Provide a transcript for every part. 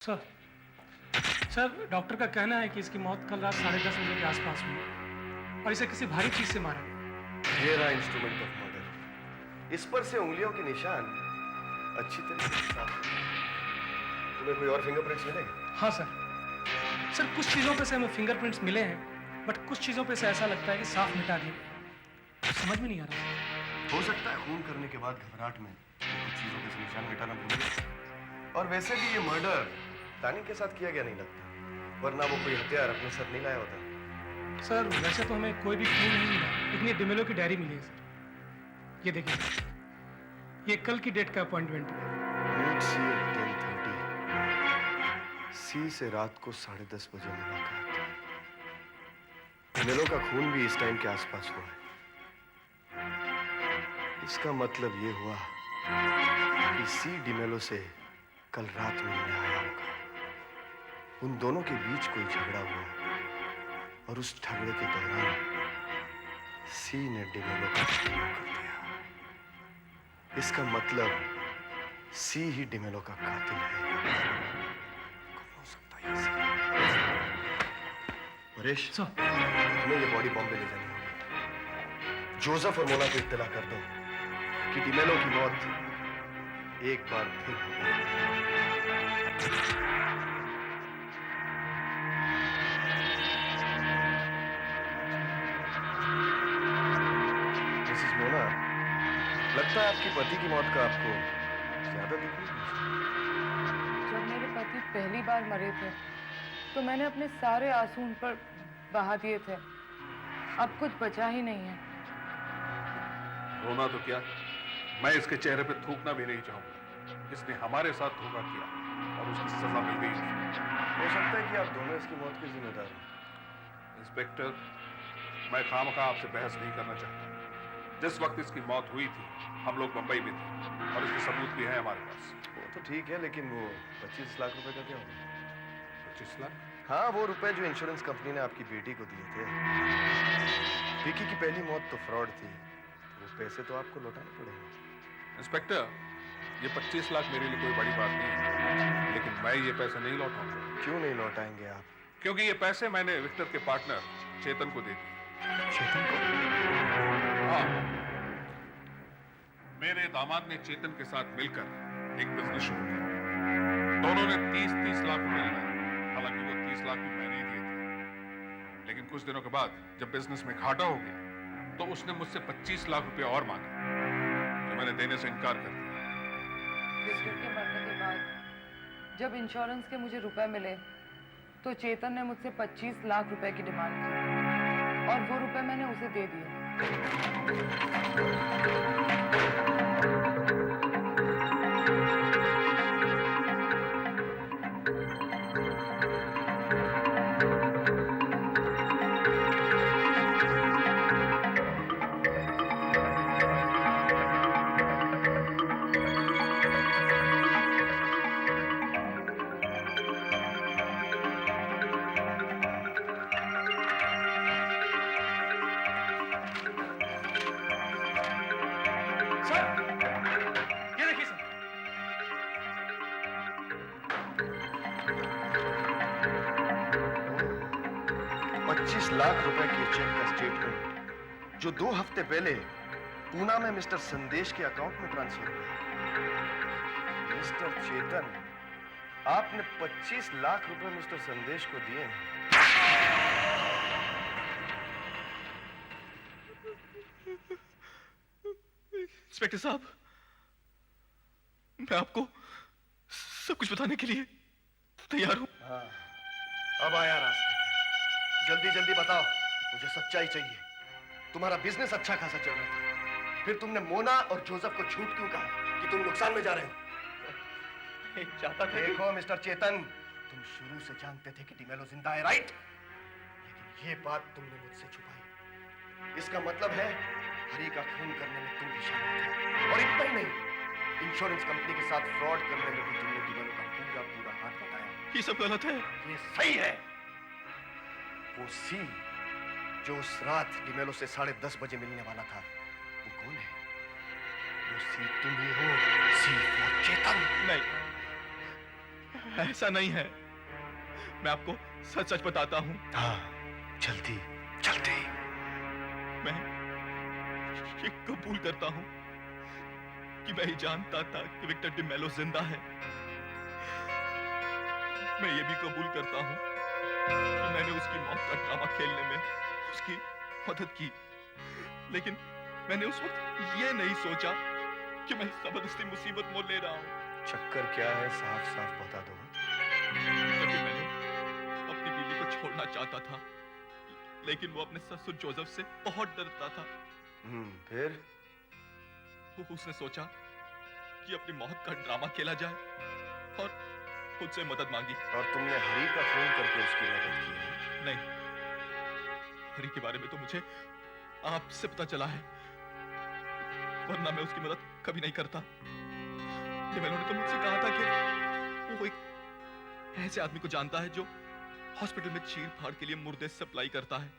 Sir sir doctor का कहना है कि इसकी मौत कल रात 10:30 बजे के आसपास हुई और इसे किसी भारी चीज से मारा गया। ये रहा इंस्ट्रूमेंट ऑफ मर्डर। इस पर से उंगलियों के निशान अच्छी तरीके से साफ हैं। तुम्हें कोई और फिंगरप्रिंट्स मिले? हाँ सर। सर कुछ चीज़ों पे से हमें फिंगरप्रिंट्स मिले हैं, बट कुछ चीज़ों पे से ऐसा लगता है कि साफ मिटा दिए गए। समझ में नहीं आ रहा। हो सकता है खून करने के बाद घबराहट में कुछ चीजों के निशान मिटाना भूल गए। और वैसे भी ये मर्डर तानी के साथ किया गया नहीं लगता, वरना वो कोई हथियार अपने साथ नहीं लाया होता। सर वैसे तो हमें कोई भी क्लू नहीं मिला, लेकिन डिमेलो की डायरी मिली है सर। ये देखिए, ये कल की डेट का अपॉइंटमेंट है। मीट सी एट 10:30। सी से रात को 10:30 बजे मुलाकात। डिमेलो का खून भी इस टाइम के आसपास हुआ है। इसका मतलब ये हुआ कि सी डिमेलो से कल रात मिलने आया होगा। उन दोनों के बीच कोई झगड़ा हुआ और उस झगड़े के दौरान सी ने डिमेलो का खून कर दिया। इसका मतलब सी ही डिमेलो का कातिल है। कौन हो सकता है सी? परेश, हमें ये बॉडी बॉम्बे ले जानी होगी। जोसेफ और मोना को इत्तला कर दो कि डिमेलो की मौत एक बार फिर हो गई। मिसेस मोना, लगता है आपकी पति की मौत का आपको ज्यादा दुख नहीं हुआ? जब मेरे पति पहली बार मरे थे तो मैंने अपने सारे आंसू उन पर बहा दिए थे। अब कुछ बचा ही नहीं है। रोना तो क्या, मैं इसके चेहरे पे थूकना भी नहीं चाहूंगा। इसने हमारे साथ धोखा किया और उसकी सजा मिल गई उसे। हो सकता है कि आप दोनों इसकी मौत के जिम्मेदार हैं। इंस्पेक्टर, मैं खामखा आपसे बहस नहीं करना चाहता। जिस वक्त इसकी मौत हुई थी हम लोग मुंबई में थे और इसके सबूत भी हैं हमारे पास। वो तो ठीक है, लेकिन वो 25 लाख रुपए का क्या होगा? 25 लाख? हाँ, वो रुपए जो इंश्योरेंस कंपनी ने आपकी बेटी को दिए थे। विकी की पहली मौत तो फ्रॉड थी, वो पैसे तो आपको लौटाने पड़ेंगे। इंस्पेक्टर, ये 25 लाख मेरे लिए कोई बड़ी बात नहीं है, लेकिन मैं ये पैसे नहीं लौटाऊंगा। क्यों नहीं लौटाएंगे आप? क्योंकि ये पैसे मैंने विक्टर के पार्टनर चेतन को दे दिए। चेतन को? हाँ, मेरे दामाद ने चेतन के साथ मिलकर एक बिजनेस शुरू किया। दोनों ने 30-30 लाख रुपए लगाए। हालांकि वो 30 लाख भी मैंने ही दिए थे, लेकिन कुछ दिनों के बाद जब बिजनेस में घाटा हो गया तो उसने मुझसे 25 लाख रुपए और मांगे, जो मैंने देने से इनकार कर दिया। विक्टर के मरने के बाद जब इंश्योरेंस के मुझे रुपए मिले तो चेतन ने मुझसे 25 लाख रुपए की डिमांड की और वो रुपए मैंने उसे दे दिए। सर ये देखिए सर। 25 लाख रुपए के चेक का स्टेटमेंट जो 2 हफ्ते पहले पूना में मिस्टर संदेश के अकाउंट में ट्रांसफर हुआ। मिस्टर चेतन, आपने 25 लाख रुपए मिस्टर संदेश को दिए हैं। इंस्पेक्टर साहब, मैं आपको सब कुछ बताने के लिए तैयार हूं। हाँ, अब आया रास्ते पे। जल्दी जल्दी बताओ, मुझे सच्चाई चाहिए। तुम्हारा बिजनेस अच्छा खासा चल रहा था, फिर तुमने मोना और जोसेफ को झूठ क्यों कहा कि तुम नुकसान में जा रहे हो? चाहता था देखो मिस्टर चेतन, तुम शुरू से जानते थे कि डिमेलो जिंदा है, राइट? लेकिन ये बात तुमने मुझसे छुपाई। इसका मतलब है हरी का खून करने में तुम भी शामिल थे। और इतना ही नहीं, इंश्योरेंस कंपनी के साथ फ्रॉड करने में भी तुमने डिमेलो का पूरा पूरा हाथ बताया। ये सब गलत है। ये सही है। वो सी जो उस रात डिमेलो से 10:30 बजे मिलने वाला था, वो कौन है? वो सी तुम ही हो, सी वो चेतन। नहीं, ऐसा नहीं है। मैं आपको सच सच बताता हूं। हाँ, जल्दी जल्दी। मैं ये कबूल करता हूं कि मैं ही जानता था कि विक्टर डिमेलो जिंदा है। मैं ये भी कबूल करता हूं कि मैंने उसकी मौत का ड्रामा खेलने में उसकी मदद की, लेकिन मैंने उस वक्त ये नहीं सोचा कि मैं जबरदस्ती मुसीबत मोल ले रहा हूं। चक्कर क्या है, साफ साफ बता दो। क्योंकि मैंने अपनी बीवी को छोड़ना चाहता था, लेकिन वो अपने ससुर जोसेफ से बहुत डरता था। फिर उसने सोचा कि अपनी मौत का ड्रामा खेला जाए और मुझसे मदद मांगी। और तुमने हरी का फोन करके उसकी मदद की है? नहीं, हरी के बारे में तो मुझे आपसे पता चला है, वरना मैं उसकी मदद कभी नहीं करता। डिमेलो ने तो मुझसे कहा था कि वो एक ऐसे आदमी को जानता है जो हॉस्पिटल में चीर फाड़ के लिए मुर्दे सप्लाई करता है,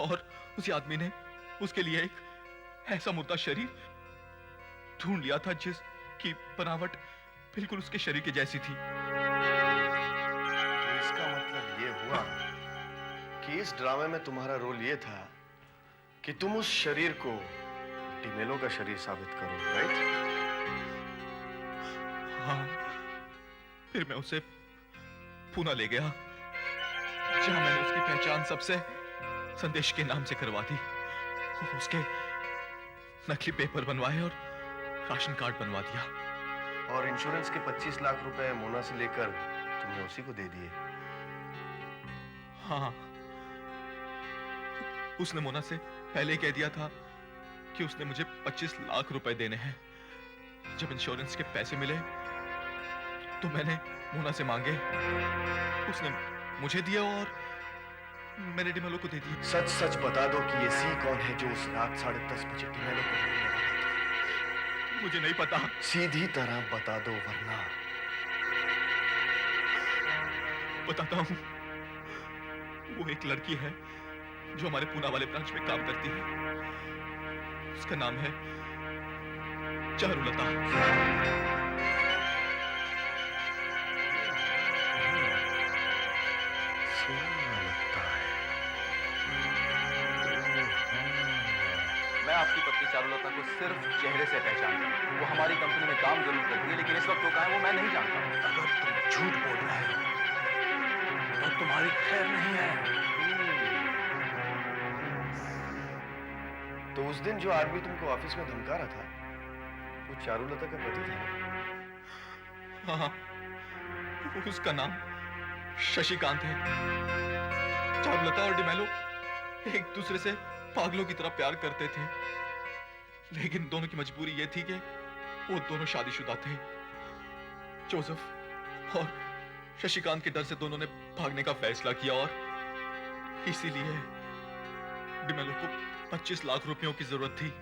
और उसी आदमी ने उसके लिए एक ऐसा मुर्दा शरीर ढूंढ लिया था जिसकी बनावट बिल्कुल उसके शरीर की जैसी थी। तो इसका मतलब ये हुआ कि इस ड्रामे में तुम्हारा रोल ये था कि तुम उस शरीर को डिमेलो का शरीर साबित करो, राइट? हाँ, फिर मैं उसे पूना ले गया, जहां मैंने उसकी पहचान सबसे संदेश के नाम से करवा दी। उसके नकली पेपर बनवाए और राशन कार्ड बनवा दिया। और इंश्योरेंस के 25 लाख रुपए मोना से लेकर तुमने उसी को दे दिए? हाँ, उसने मोना से पहले कह दिया था कि उसने मुझे 25 लाख रुपए देने हैं। जब इंश्योरेंस के पैसे मिले तो मैंने मोना से मांगे, उसने मुझे दिया और मैंने डिमेलो को दे दिए। सच सच बता दो कि ये सी कौन है जो उस रात 10:30 बजे डिमेलो को मिलने वाला था? मुझे नहीं पता। सीधी तरह बता दो, वरना बताता हूं। वो एक लड़की है जो हमारे पूना वाले ब्रांच में काम करती है। उसका नाम है चारुलता। मैं आपकी पत्नी चारुलता को सिर्फ चेहरे से पहचानता हूँ। वो हमारी कंपनी में काम जरूर करती है, लेकिन इस वक्त वो कहाँ है वो मैं नहीं जानता। अगर तुम झूठ बोल रहे हो तो तुम्हारी खैर नहीं है। तो उस दिन जो आदमी तुमको ऑफिस में धमका रहा था वो चारुलता का पति था? हाँ, उसका नाम शशिकांत है। चारुलता और डिमेलो एक दूसरे से पागलों की तरह प्यार करते थे, लेकिन दोनों की मजबूरी यह थी कि वो दोनों शादीशुदा थे। जोसेफ और शशिकांत के डर से दोनों ने भागने का फैसला किया और इसीलिए डिमेलो को 25 लाख रुपयों की जरूरत थी।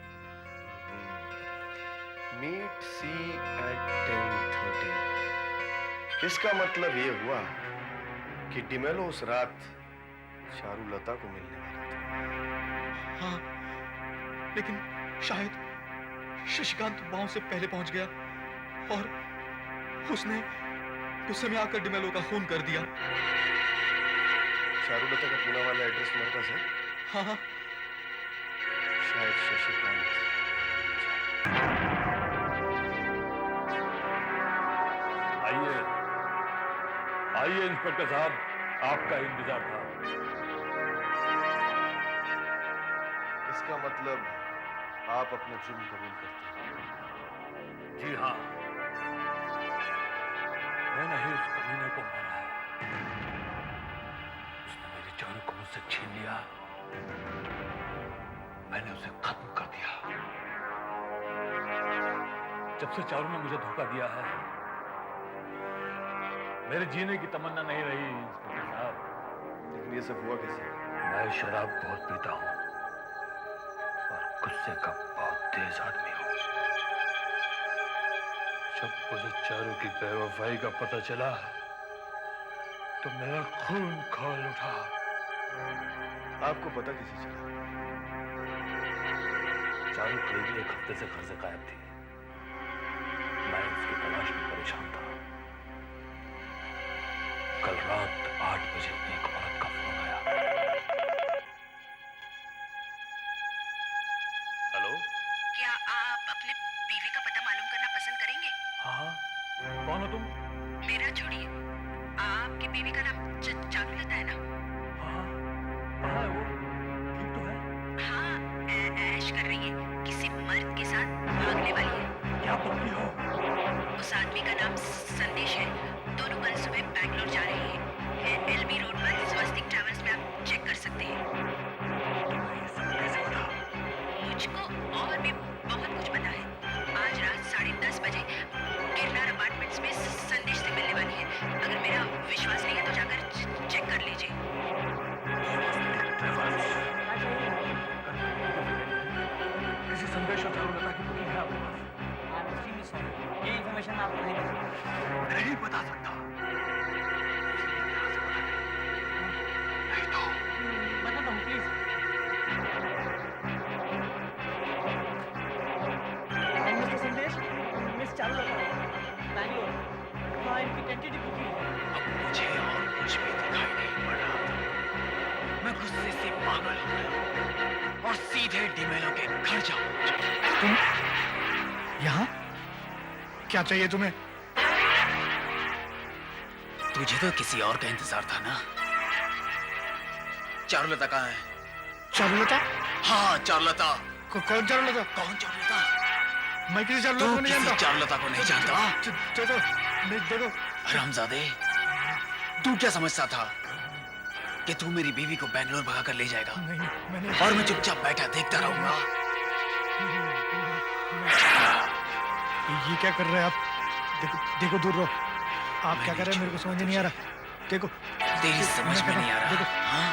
मीट सी एट 10:30। इसका मतलब ये हुआ कि डिमेलो उस रात चारुलता को मिलने वाला था। हाँ, लेकिन शायद शशिकांत वहां से पहले पहुंच गया और उसने गुस्से में आकर डिमेलो का खून कर दिया। चारुलता का पूना वाला एड्रेस तुम्हारे पास है? हाँ हाँ, शायद शशिकांत। आइए आइए इंस्पेक्टर साहब, आपका इंतजार था। इसका मतलब आप अपना जुर्म कबूल करते हैं? जी हाँ, मैंने ही उस कमीने को मारा है। उसने मेरी चारू को मुझसे छीन लिया, मैंने उसे खत्म कर दिया। जब से चारू ने मुझे धोखा दिया है, मेरे जीने की तमन्ना नहीं रही इंस्पेक्टर साहब। लेकिन ये सब हुआ कैसे? मैं शराब बहुत पीता हूं और गुस्से का बहुत तेज आदमी हूं। जब मुझे चारू की बेवफाई का पता चला तो मेरा खून खौल उठा। आपको पता कैसे चला? चारू करीब 1 हफ्ते से घर से गायब थी। मैं उसकी तलाश में परेशान था। कल रात 8 बजे एक औरत का फोन आया। हेलो, क्या आप अपने बीवी का पता मालूम करना पसंद करेंगे? हाँ, कौन हो तुम? मेरा छोड़िए, आपकी बीवी का नाम चारुलता है ना? हाँ, कहाँ है वो? ठीक तो है? हाँ, ऐश कर रही है, किसी मर्द के साथ भागने वाली है। क्या पत्नी हो? उस आदमी का नाम संदेश है। दोनों कल सुबह बैंगलोर जा रहे हैं। एलबी रोड पर स्वस्तिक ट्रैवल्स में आप चेक कर सकते हैं। ये सब कैसे पता? मुझको और भी बहुत कुछ पता है। आज रात 10:30 बजे गिरनार अपार्टमेंट्स में संदेश से मिलने वाली है। अगर मेरा विश्वास नहीं है तो जाकर चेक कर लीजिए। किसी संदेश और चारुलता की बुकिंग है आपके पास? ये इन्फॉर्मेशन मैं आपको नहीं बता सकता। नहीं बता सकता। नहीं तो बताता हूँ प्लीज। मिस्टर संदेश, मिस चारुलता, बैंगलोर। हाँ, इनकी टेंटेटिव बुकिंग है। अब मुझे और कुछ भी दिखाई नहीं पड़ा। मैं गुस्से से पागल हो गया और सीधे डिमेलो के घर जाऊं। तुम यहाँ क्या चाहिए तुम्हें? तुझे तो किसी और का इंतजार था ना? चारुलता कहाँ है? चारुलता? हाँ, चारुलता। कौन चारुलता? कौन चारुलता? मैं किसी तू चारुलता को नहीं किसी जानता। चारुलता को नहीं जानता? देखो, देखो, हरामजादे, तू क्या समझता था कि तू मेरी बीवी को बैंगलोर भगा कर ले जाएगा नहीं, मैंने और मैं चुपचाप बैठा देखता रहूंगा? ये क्या कर रहे हैं आप? देखो, देखो, दूर रहो। आप क्या कर रहे हैं? मेरे को समझ नहीं आ रहा। देखो, तेरी समझ में नहीं आ रहा? देखो, हाँ?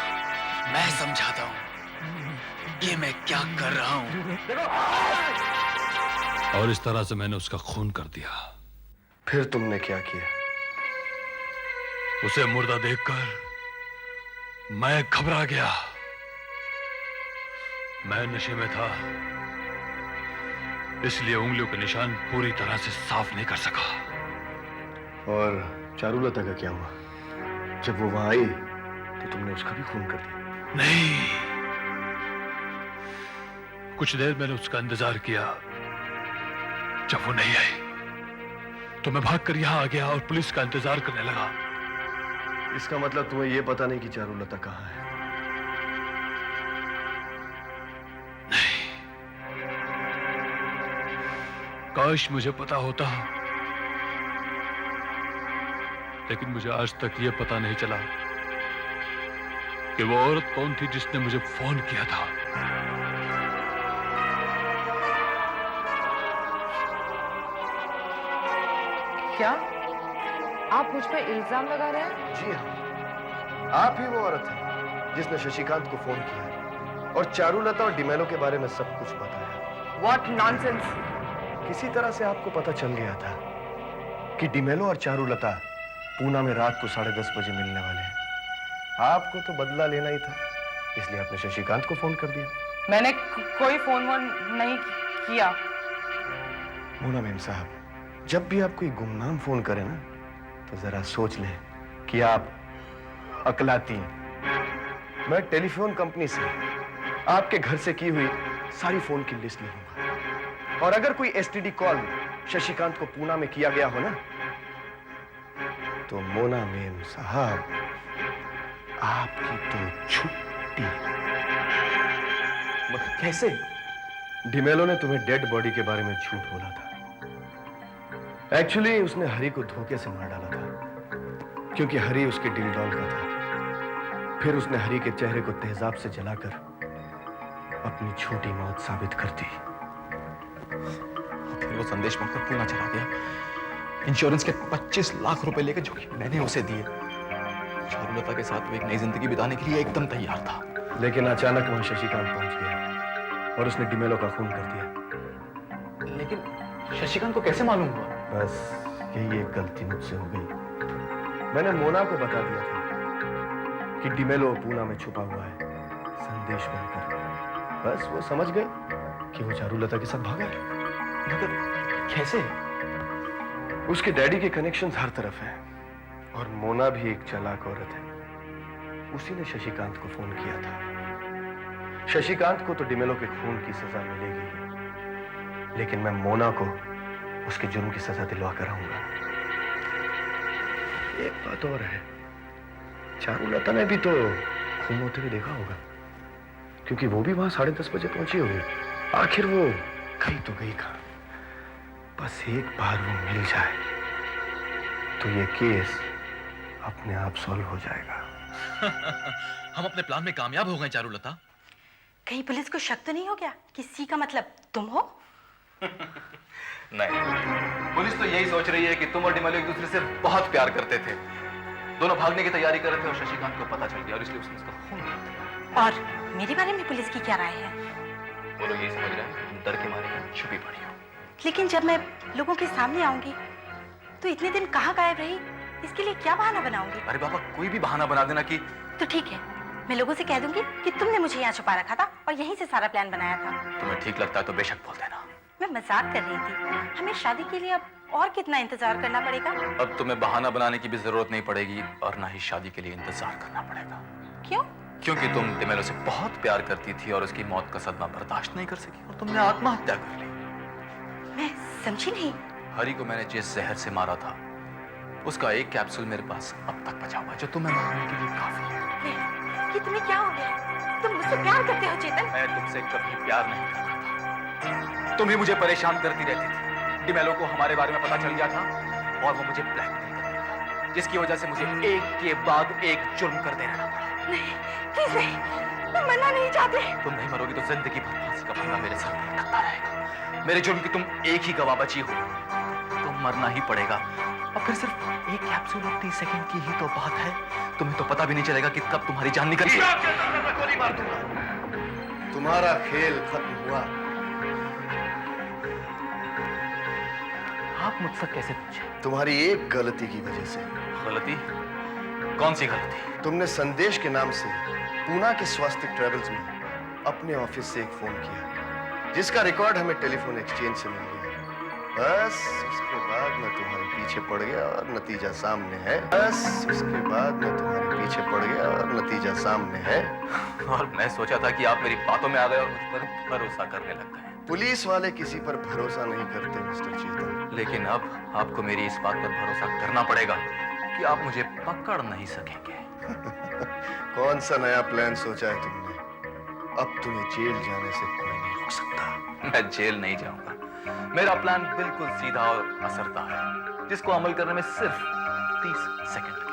मैं समझाता हूँ कि मैं क्या कर रहा हूँ। और इस तरह से मैंने उसका खून कर दिया। फिर तुमने क्या किया? उसे मुर्दा देखकर मैं घबरा गया। मैं नशे में था, इसलिए उंगलियों के निशान पूरी तरह से साफ नहीं कर सका। और चारुलता का क्या हुआ? जब वो वहां आई तो तुमने उसका भी खून कर दिया? नहीं, कुछ देर मैंने उसका इंतजार किया। जब वो नहीं आई तो मैं भागकर यहां आ गया और पुलिस का इंतजार करने लगा। इसका मतलब तुम्हें ये पता नहीं कि चारुलता कहाँ है? काश मुझे पता होता, लेकिन मुझे आज तक ये पता नहीं चला कि वो औरत कौन थी जिसने मुझे फोन किया था। क्या आप मुझ पे इल्जाम लगा रहे हैं? जी हाँ, आप ही वो औरत है जिसने शशिकांत को फोन किया और चारुलता और डिमेलो के बारे में सब कुछ बताया। What nonsense! किसी तरह से आपको पता चल गया था कि डिमेलो और चारुलता पूना में रात को 10:30 बजे मिलने वाले हैं। आपको तो बदला लेना ही था, इसलिए आपने शशिकांत को फोन कर दिया। मैंने कोई फोन वोन नहीं किया। मोना मेम साहब, जब भी आप कोई गुमनाम फोन करें ना, तो जरा सोच लें कि आप अकलाती हैं। मैं टेलीफोन कंपनी से आपके घर से की हुई सारी फोन की लिस्ट ले लूंगा, और अगर कोई एसटीडी कॉल शशिकांत को पूना में किया गया हो ना, तो मोना मेम साहब आपकी तो छुट्टी। मगर कैसे? डिमेलो ने तुम्हें डेड बॉडी के बारे में झूठ बोला था। एक्चुअली उसने हरी को धोखे से मार डाला था, क्योंकि हरी उसके दिल डॉल का था। फिर उसने हरी के चेहरे को तेजाब से जलाकर अपनी झूठी मौत साबित कर दी। फिर वो संदेश बनकर पूना चला गया, इंश्योरेंस के 25 लाख रुपए लेकर, जो कि मैंने उसे दिए। चारुलता के साथ वो एक नई जिंदगी बिताने के लिए एकदम तैयार था। लेकिन अचानक वहां शशिकांत पहुंच गया और उसने डिमेलो का खून कर दिया। लेकिन शशिकांत को कैसे मालूम हुआ? बस यही एक गलती मुझसे हो गई। मैंने मोना को बता दिया था कि डिमेलो पूना में छुपा हुआ है संदेश बनकर। बस वो समझ गई कि वो चारुलता के साथ भागा है। मगर कैसे? उसके डैडी के कनेक्शंस हर तरफ हैं और मोना भी एक चालाक औरत है। उसी ने शशिकांत को फोन किया था। शशिकांत को तो डिमेलो के खून की सजा मिलेगी, लेकिन मैं मोना को उसके जुर्म की सजा दिलवा कर आऊंगा। एक बात और है, चारुलता ने भी तो खून होते हुए देखा होगा, क्योंकि वो भी वहां 10:30 बजे पहुंची होगी। आखिर वो गई तो गई कहां? बस एक बार वो मिल जाए तो ये केस अपने आप सॉल्व हो जाएगा। हम अपने प्लान में कामयाब हो गए चारुलता। कहीं पुलिस को शक तो नहीं हो गया कि सी का मतलब तुम हो? नहीं, पुलिस तो यही सोच रही है कि तुम और डिमेलो एक दूसरे से बहुत प्यार करते थे। दोनों भागने की तैयारी कर रहे थे और शशिकांत को पता चल गया और इसलिए उसने उसका खून कर दिया। और मेरे बारे में पुलिस की क्या राय है? वो लोग यही समझ रहे हैं कि तुम डर के मारे छुपी पड़ी हो। लेकिन जब मैं लोगों के सामने आऊंगी तो इतने दिन कहाँ गायब रही, इसके लिए क्या बहाना बनाऊंगी? अरे बाबा, कोई भी बहाना बना देना कि तो ठीक है, मैं लोगों से कह दूंगी कि तुमने मुझे यहाँ छुपा रखा था और यहीं से सारा प्लान बनाया था। तुम्हें ठीक लगता है तो बेशक बोल देना। मैं मजाक कर रही थी। हमें शादी के लिए अब और कितना इंतजार करना पड़ेगा? अब तुम्हें बहाना बनाने की भी जरूरत नहीं पड़ेगी और ना ही शादी के लिए इंतजार करना पड़ेगा। क्यों? क्योंकि तुम डिमेलो से बहुत प्यार करती थी और उसकी मौत का सदमा बर्दाश्त नहीं कर सकी और तुमने आत्महत्या कर ली। मैं समझी नहीं। हरी को मैंने जिस जहर से मारा था उसका एक कैप्सूल मेरे पास अब तक बचा हुआ है, जो तुम्हें मारने के लिए काफी है। ये तुम्हें क्या हो गया? तुम मुझसे प्यार करते हो चेतन? मैं तुमसे कभी प्यार नहीं करता था। तुम ही मुझे परेशान करती रहती थी। डिमेलो को हमारे बारे में पता चल गया था और वो मुझे ब्लैकमेल करने लगा, जिसकी वजह से मुझे एक के बाद एक जुर्म करते रहना पड़ा। नहीं, प्लीज नहीं, तुम मरना नहीं चाहते। तुम नहीं मरोगी तो जिंदगी भर फांसी का फंदा मेरे सर पर लटकता रहेगा। मेरे जुर्म की तुम एक ही गवाह बची हो, तुम मरना ही पड़ेगा। और फिर सिर्फ एक कैप्सूल और 30 सेकंड की ही तो बात है। तुम्हें तो पता भी नहीं चलेगा कि कब तुम्हारी जान निकल गई। मैं गोली मार दूंगा। तुम्हारा खेल खत्म हुआ। आप मुझसे कैसे पूछे? तुम्हारी एक गलती की वजह से। गलती? कौन सी गलती? तुमने संदेश के नाम से पूना के स्वास्थ्य ट्रेवल्स में अपने ऑफिस से एक फोन किया, जिसका रिकॉर्ड हमें टेलीफोन एक्सचेंज से मिल गया। बस उसके बाद मैं तुम्हारे पीछे पड़ गया और नतीजा सामने है। बस उसके बाद मैं तुम्हारे पीछे पड़ गया और नतीजा सामने है। और मैं सोचा था कि आप मेरी बातों में आ गए और मुझ पर भरोसा करने लग गए। पुलिस वाले किसी पर भरोसा नहीं करते मिस्टर चेतन। लेकिन अब आपको मेरी इस बात पर भरोसा करना पड़ेगा कि आप मुझे पकड़ नहीं सकेंगे। कौन सा नया प्लान सोचा है तुमने? अब तुम्हें जेल जाने से कोई नहीं रोक सकता। मैं जेल नहीं जाऊंगा। मेरा प्लान बिल्कुल सीधा और असरदार है, जिसको अमल करने में सिर्फ 30 सेकंड लगेंगे।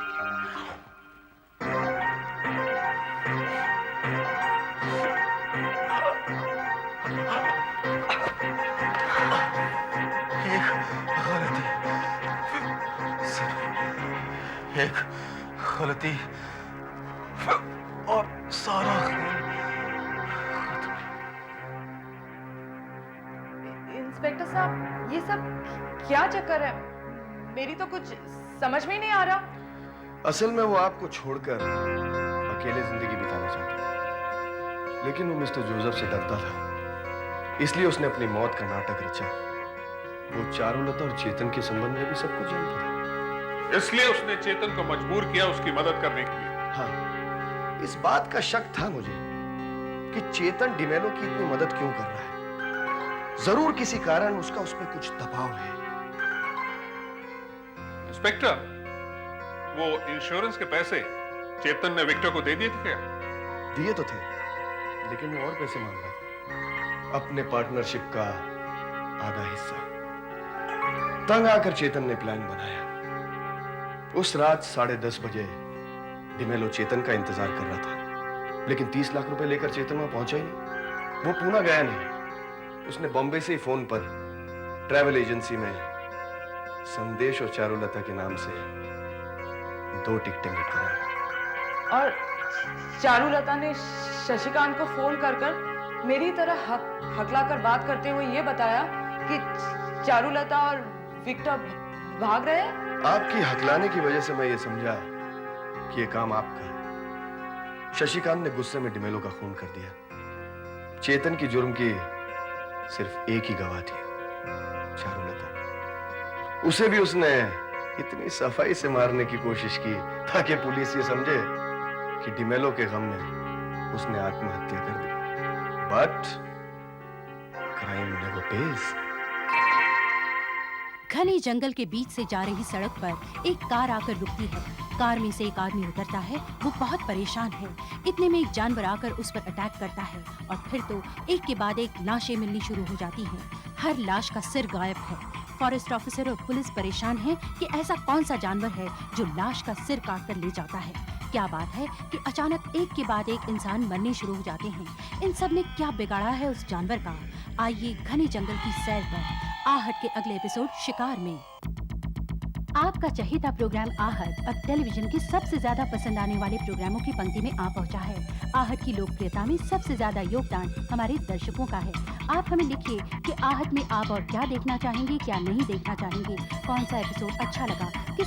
एक गलती और सारा इंस्पेक्टर साहब, ये सब क्या चक्कर है? मेरी तो कुछ समझ में ही नहीं आ रहा। असल में वो आपको छोड़कर अकेले जिंदगी बिताना चाहता था, लेकिन वो मिस्टर जोसेफ से डरता था, इसलिए उसने अपनी मौत का नाटक रचा। वो चारुलता और चेतन के संबंध में भी सब कुछ जानता था, इसलिए उसने चेतन को मजबूर किया उसकी मदद करने के लिए। हाँ, इस बात का शक था मुझे कि चेतन डिमेलो की इतनी मदद क्यों कर रहा है। जरूर किसी कारण उसका उस पर कुछ दबाव है। इंस्पेक्टर, वो इंश्योरेंस के पैसे चेतन ने विक्टर को दे दिए थे क्या? दिए तो थे, लेकिन वो और पैसे मांग रहा था, अपने पार्टनरशिप का आधा हिस्सा। तंग आकर चेतन ने प्लान बनाया। उस रात 10:30 बजे डिमेलो चेतन का इंतजार कर रहा था, लेकिन 30 लाख रुपए लेकर चेतन वहां पहुंचा ही नहीं। वो पूना गया नहीं। उसने बॉम्बे से ही फोन पर ट्रैवल एजेंसी में संदेश और चारुलता के नाम से 2 टिकटें बुक कराई। और चारुलता ने शशिकांत को फोन कर मेरी तरह हकलाकर बात करते हुए ये बताया कि चारुलता और विक्टर भाग रहे हैं। आपकी हकलाने की वजह से मैं ये समझा कि ये काम आपका है। शशिकांत ने गुस्से में डिमेलो का खून कर दिया। चेतन की जुर्म की सिर्फ एक ही गवाह थी, चारुलता। उसे भी उसने इतनी सफाई से मारने की कोशिश की ताकि पुलिस ये समझे कि डिमेलो के गम में उसने आत्महत्या कर दी। But crime never pays. घने जंगल के बीच से जा रही सड़क पर एक कार आकर रुकती है। कार में से एक आदमी उतरता है। वो बहुत परेशान है। इतने में एक जानवर आकर उस पर अटैक करता है और फिर तो एक के बाद एक लाशें मिलनी शुरू हो जाती हैं। हर लाश का सिर गायब है। फॉरेस्ट ऑफिसर और पुलिस परेशान है कि ऐसा कौन सा जानवर है जो लाश का सिर काट कर ले जाता है। क्या बात है कि अचानक एक के बाद एक इंसान मरने शुरू हो जाते हैं। इन सब ने क्या बिगाड़ा है उस जानवर का? आइए घने जंगल की सैर पर आहट के अगले एपिसोड शिकार में। आपका चहेता प्रोग्राम आहट अब टेलीविजन के सबसे ज्यादा पसंद आने वाले प्रोग्रामों की पंक्ति में आ पहुंचा है। आहट की लोकप्रियता में सबसे ज्यादा योगदान हमारे दर्शकों का है। आप हमें लिखिए कि आहट में आप और क्या देखना चाहेंगे, क्या नहीं देखना चाहेंगे, कौन सा एपिसोड अच्छा लगा, किस